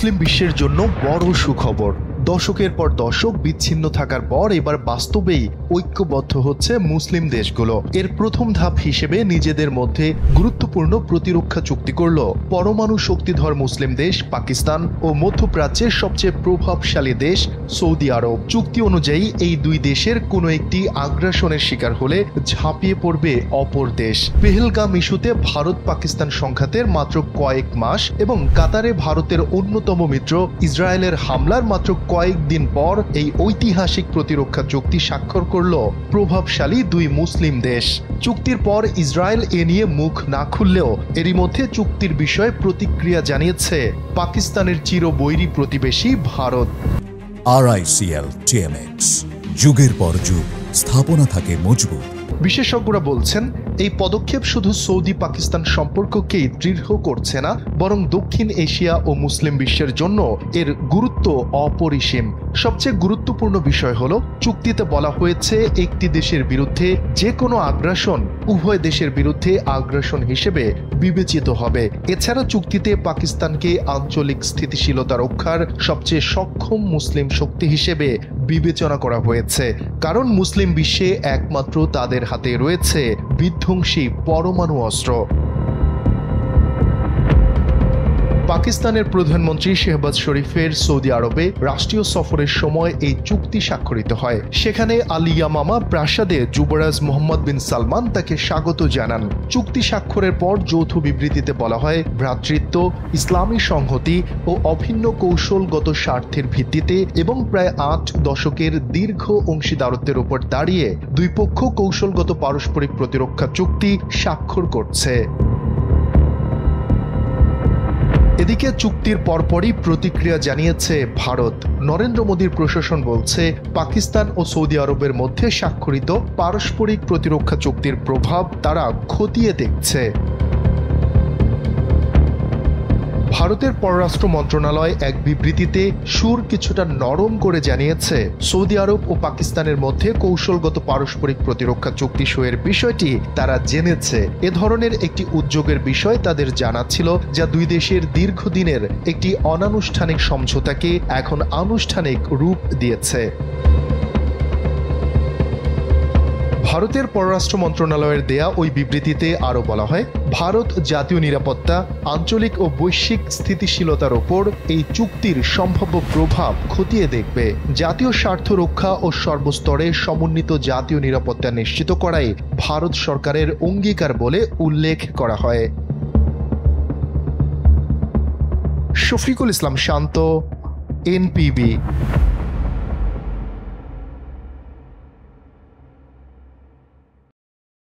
মুসলিম বিশ্বের জন্য বড় সুখবর। দশকের পর দশক বিচ্ছিন্ন থাকার পর এবার বাস্তবেই ঐক্যবদ্ধ হচ্ছে মুসলিম দেশগুলো। এর প্রথম ধাপ হিসেবে নিজেদের মধ্যে গুরুত্বপূর্ণ প্রতিরক্ষা চুক্তি করল পরমাণু শক্তিধর মুসলিম দেশ পাকিস্তান ও মধ্যপ্রাচ্যের সবচেয়ে প্রভাবশালী দেশ সৌদি আরব। চুক্তি অনুযায়ী এই দুই দেশের কোনো একটি আগ্রাসনের শিকার হলে ঝাঁপিয়ে পড়বে অপর দেশ। পেহেলগাম ইস্যুতে ভারত পাকিস্তান সংঘাতের মাত্র কয়েক মাস এবং কাতারে ভারতের অন্যতম মিত্র ইসরায়েলের হামলার মাত্র কয়েকদিন পর এই ঐতিহাসিক প্রতিরক্ষা চুক্তি স্বাক্ষর করল প্রভাবশালী দুই মুসলিম দেশ। চুক্তির পর ইসরায়েল এ নিয়ে মুখ না খুললেও এরই মধ্যে চুক্তির বিষয়ে প্রতিক্রিয়া জানিয়েছে পাকিস্তানের চিরবৈরী প্রতিবেশী ভারত। RICL TMX, যুগের পর যুগ স্থাপনা থাকে মজবুত। বিশেষজ্ঞরা বলছেন এই পদক্ষেপ শুধু সৌদি পাকিস্তান সম্পর্ককেই দৃঢ় করছে না, বরং দক্ষিণ এশিয়া ও মুসলিম বিশ্বের জন্য এর গুরুত্ব অপরিসীম। সবচেয়ে গুরুত্বপূর্ণ বিষয় হলো চুক্তিতে বলা হয়েছে একটি দেশের বিরুদ্ধে যে কোনো আগ্রাসন উভয় দেশের বিরুদ্ধে আগ্রাসন হিসেবে বিবেচিত হবে। এছাড়া চুক্তিতে পাকিস্তানকে আঞ্চলিক স্থিতিশীলতা রক্ষার সবচেয়ে সক্ষম মুসলিম শক্তি হিসেবে বিবেচনা করা হয়েছে, কারণ মুসলিম বিশ্বে একমাত্র তাদের হাতে রয়েছে বিধ্বংসী পরমাণু অস্ত্র। পাকিস্তানের প্রধানমন্ত্রী শেহবাজ শরীফের সৌদি আরবে রাষ্ট্রীয় সফরের সময় এই চুক্তি স্বাক্ষরিত হয়। সেখানে আল ইয়ামামা প্রাসাদে যুবরাজ মোহাম্মদ বিন সালমান তাকে স্বাগত জানান। চুক্তি স্বাক্ষরের পর যৌথ বিবৃতিতে বলা হয়, ভ্রাতৃত্ব, ইসলামী সংহতি ও অভিন্ন কৌশলগত স্বার্থের ভিত্তিতে এবং প্রায় 8 দশকের দীর্ঘ অংশীদারত্বের উপর দাঁড়িয়ে দুই পক্ষ কৌশলগত পারস্পরিক প্রতিরক্ষা চুক্তি স্বাক্ষর করছে। এদিকে চুক্তির পরপরই প্রতিক্রিয়া জানিয়েছে ভারত। নরেন্দ্র মোদীর প্রশাসন বলছে, পাকিস্তান ও সৌদি আরবের মধ্যে স্বাক্ষরিত পারস্পরিক প্রতিরক্ষা চুক্তির প্রভাব তারা খতিয়ে দেখছে। ভারতের পররাষ্ট্র মন্ত্রণালয় এক বিবৃতিতে সুর কিছুটা নরম করে জানিয়েছে, সৌদি আরব ও পাকিস্তানের মধ্যে কৌশলগত পারস্পরিক প্রতিরক্ষা চুক্তি সইয়ের বিষয়টি তারা জেনেছে। এ ধরনের একটি উদ্যোগের বিষয় তাদের জানা ছিল, যা দুই দেশের দীর্ঘদিনের একটি অনানুষ্ঠানিক সমঝোতাকে এখন আনুষ্ঠানিক রূপ দিয়েছে। ভারতের পররাষ্ট্র মন্ত্রণালয়ের দেয়া ওই বিবৃতিতে আরও বলা হয়, ভারত জাতীয় নিরাপত্তা, আঞ্চলিক ও বৈশ্বিক স্থিতিশীলতার ওপর এই চুক্তির সম্ভাব্য প্রভাব খতিয়ে দেখবে। জাতীয় স্বার্থ রক্ষা ও সর্বস্তরে সমন্বিত জাতীয় নিরাপত্তা নিশ্চিত করাই ভারত সরকারের অঙ্গীকার বলে উল্লেখ করা হয়। শফিকুল ইসলাম শান্ত, NPB।